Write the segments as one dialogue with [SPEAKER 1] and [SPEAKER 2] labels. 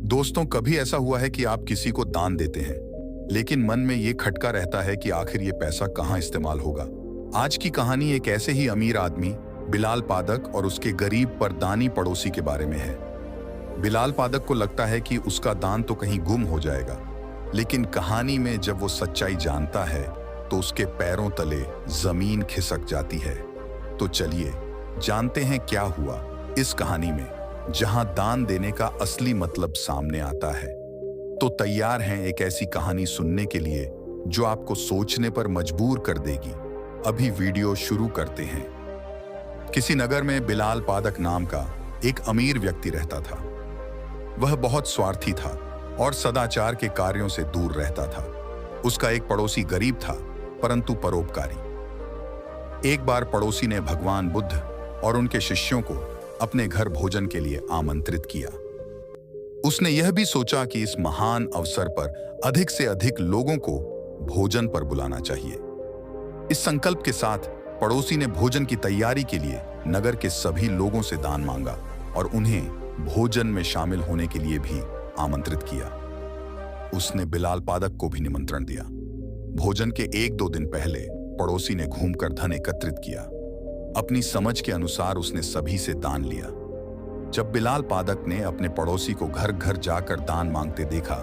[SPEAKER 1] दोस्तों, कभी ऐसा हुआ है कि आप किसी को दान देते हैं, लेकिन मन में ये खटका रहता है कि आखिर ये पैसा कहाँ इस्तेमाल होगा। आज की कहानी एक ऐसे ही अमीर आदमी बिलाल पादक और उसके गरीब पर दानी पड़ोसी के बारे में है। बिलाल पादक को लगता है कि उसका दान तो कहीं गुम हो जाएगा, लेकिन कहानी में जब वो सच्चाई जानता है तो उसके पैरों तले जमीन खिसक जाती है। तो चलिए जानते हैं क्या हुआ इस कहानी में, जहां दान देने का असली मतलब सामने आता है। तो तैयार हैं एक ऐसी कहानी सुनने के लिए जो आपको सोचने पर मजबूर कर देगी। अभी वीडियो शुरू करते हैं। किसी नगर में बिलाल पादक नाम का एक अमीर व्यक्ति रहता था। वह बहुत स्वार्थी था और सदाचार के कार्यों से दूर रहता था। उसका एक पड़ोसी गरीब था, परंतु परोपकारी। एक बार पड़ोसी ने भगवान बुद्ध और उनके शिष्यों को अपने घर भोजन के लिए आमंत्रित किया। उसने यह भी सोचा कि इस महान अवसर पर अधिक से अधिक लोगों को भोजन पर बुलाना चाहिए। इस संकल्प के साथ पड़ोसी ने भोजन की तैयारी के लिए नगर के सभी लोगों से दान मांगा और उन्हें भोजन में शामिल होने के लिए भी आमंत्रित किया। उसने बिलाल पादक को भी निमंत्रण दिया। भोजन के 1-2 दिन पहले पड़ोसी ने घूमकर धन एकत्रित किया। अपनी समझ के अनुसार उसने सभी से दान लिया। जब बिलाल पादक ने अपने पड़ोसी को घर घर जाकर दान मांगते देखा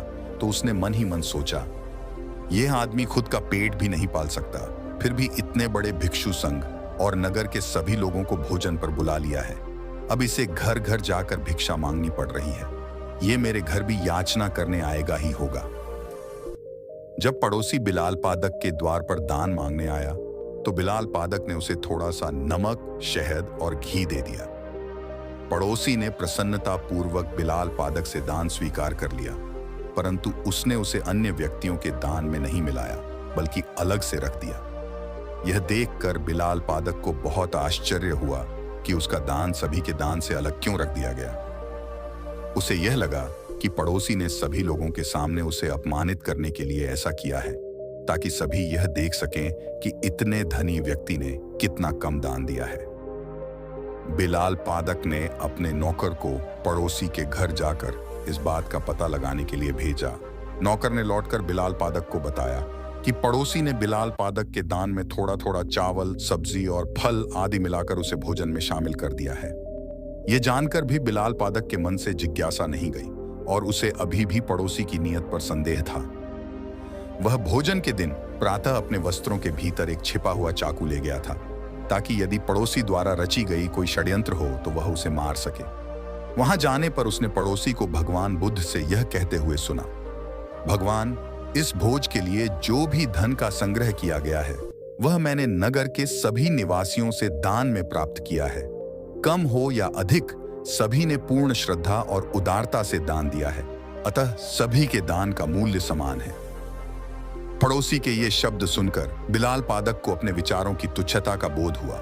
[SPEAKER 1] तो उसने मन ही मन सोचा, यह आदमी खुद का पेट भी नहीं पाल सकता, फिर भी इतने बड़े भिक्षु संघ और नगर के सभी लोगों को भोजन पर बुला लिया है। अब इसे घर घर जाकर भिक्षा मांगनी पड़ रही है। ये मेरे घर भी याचना करने आएगा ही होगा। जब पड़ोसी बिलाल पादक के द्वार पर दान मांगने आया तो बिलाल पादक ने उसे थोड़ा सा नमक, शहद और घी दे दिया। पड़ोसी ने प्रसन्नता पूर्वक बिलाल पादक से दान स्वीकार कर लिया, परंतु उसने उसे अन्य व्यक्तियों के दान में नहीं मिलाया, बल्कि अलग से रख दिया। यह देखकर बिलाल पादक को बहुत आश्चर्य हुआ कि उसका दान सभी के दान से अलग क्यों रख दिया गया। उसे यह लगा कि पड़ोसी ने सभी लोगों के सामने उसे अपमानित करने के लिए ऐसा किया है, ताकि सभी यह देख सकें कि इतने धनी व्यक्ति ने कितना कम दान दिया है। बिलाल पादक ने अपने नौकर को पड़ोसी के घर जाकर इस बात का पता लगाने के लिए भेजा। नौकर ने लौटकर बिलाल पादक को बताया कि पड़ोसी ने बिलाल पादक के दान में थोड़ा थोड़ा चावल, सब्जी और फल आदि मिलाकर उसे भोजन में शामिल कर दिया है। यह जानकर भी बिलाल पादक के मन से जिज्ञासा नहीं गई और उसे अभी भी पड़ोसी की नीयत पर संदेह था। वह भोजन के दिन प्रातः अपने वस्त्रों के भीतर एक छिपा हुआ चाकू ले गया था, ताकि यदि पड़ोसी द्वारा रची गई कोई षड्यंत्र हो तो वह उसे मार सके। वहां जाने पर उसने पड़ोसी को भगवान बुद्ध से यह कहते हुए सुना, भगवान, इस भोज के लिए जो भी धन का संग्रह किया गया है वह मैंने नगर के सभी निवासियों से दान में प्राप्त किया है। कम हो या अधिक, सभी ने पूर्ण श्रद्धा और उदारता से दान दिया है, अतः सभी के दान का मूल्य समान है। पड़ोसी के ये शब्द सुनकर बिलाल पादक को अपने विचारों की तुच्छता का बोध हुआ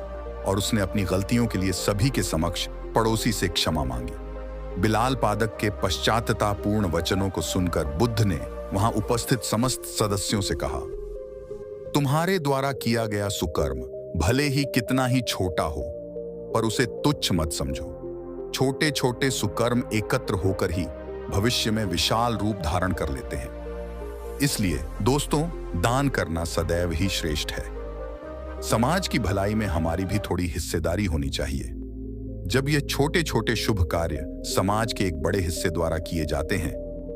[SPEAKER 1] और उसने अपनी गलतियों के लिए सभी के समक्ष पड़ोसी से क्षमा मांगी। बिलाल पादक के पश्चात्तापूर्ण वचनों को सुनकर बुद्ध ने वहां उपस्थित समस्त सदस्यों से कहा, तुम्हारे द्वारा किया गया सुकर्म भले ही कितना ही छोटा हो, पर उसे तुच्छ मत समझो। छोटे छोटे सुकर्म एकत्र होकर ही भविष्य में विशाल रूप धारण कर लेते हैं। इसलिए दोस्तों, दान करना सदैव ही श्रेष्ठ है। समाज की भलाई में हमारी भी थोड़ी हिस्सेदारी होनी चाहिए। जब ये छोटे छोटे शुभ कार्य समाज के एक बड़े हिस्से द्वारा किए जाते हैं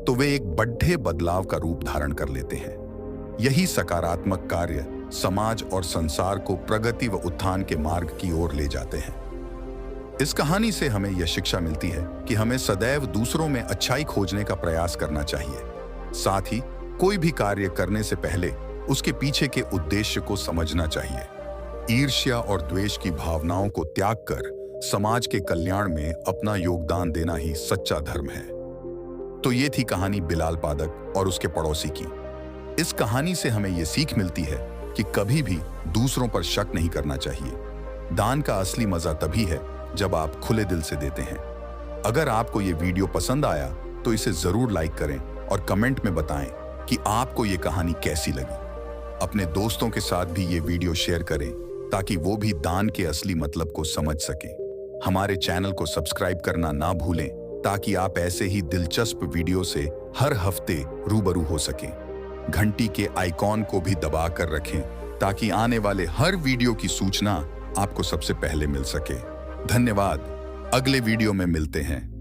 [SPEAKER 1] तो वे एक बड़े बदलाव का रूप धारण कर लेते हैं। यही सकारात्मक कार्य समाज और संसार को प्रगति व उत्थान के मार्ग की ओर ले जाते हैं। इस कहानी से हमें यह शिक्षा मिलती है कि हमें सदैव दूसरों में अच्छाई खोजने का प्रयास करना चाहिए। साथ ही कोई भी कार्य करने से पहले उसके पीछे के उद्देश्य को समझना चाहिए। ईर्ष्या और द्वेष की भावनाओं को त्याग कर समाज के कल्याण में अपना योगदान देना ही सच्चा धर्म है। तो ये थी कहानी बिलाल पादक और उसके पड़ोसी की। इस कहानी से हमें यह सीख मिलती है कि कभी भी दूसरों पर शक नहीं करना चाहिए। दान का असली मजा तभी है जब आप खुले दिल से देते हैं। अगर आपको ये वीडियो पसंद आया तो इसे जरूर लाइक करें और कमेंट में बताएं कि आपको ये कहानी कैसी लगी। अपने दोस्तों के साथ भी ये वीडियो शेयर करें ताकि वो भी दान के असली मतलब को समझ सकें। हमारे चैनल को सब्सक्राइब करना ना भूलें ताकि आप ऐसे ही दिलचस्प वीडियो से हर हफ्ते रूबरू हो सकें। घंटी के आइकॉन को भी दबा कर रखें ताकि आने वाले हर वीडियो की सूचना आपको सबसे पहले मिल सके। धन्यवाद। अगले वीडियो में मिलते हैं।